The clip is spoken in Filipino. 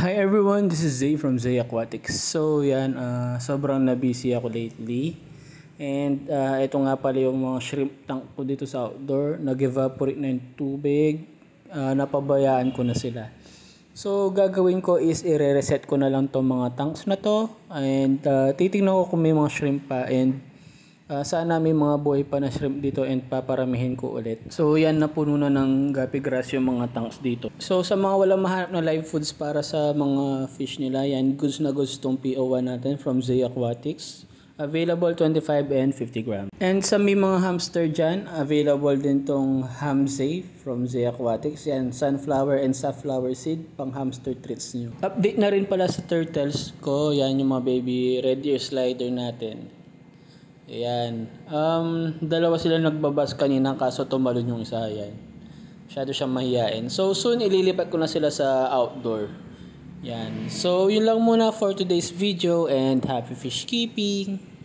Hi everyone, this is Zay from Zay Aquatics. So yan, sobrang na-busy ako lately. And ito nga pala yung mga shrimp tank ko dito sa outdoor. Nag-evaporate na yung tubig. Napabayaan ko na sila. So gagawin ko is i-reset ko na lang tong mga tanks na to. And titignan ko kung may mga shrimp pa. And sana may mga buhay pa na shrimp dito and paparamihin ko ulit. So yan, napuno na ng guppy grass yung mga tanks dito. So sa mga walang mahanap na live foods para sa mga fish nila, yan goods na goods tong PO1 natin from Zay Aquatics. Available 25 and 50 grams. And sa may mga hamster dyan, available din tong Hamzay from Zay Aquatics. Yan, sunflower and safflower seed pang hamster treats nyo. Update na rin pala sa turtles ko. Yan yung mga baby red ear slider natin. Ayan. Dalawa sila nagbabas kanina kaso tumalon yung isa. Ayan. Masyado siyang mahihain. So soon ililipat ko na sila sa outdoor. Yan. So yun lang muna for today's video and happy fish keeping!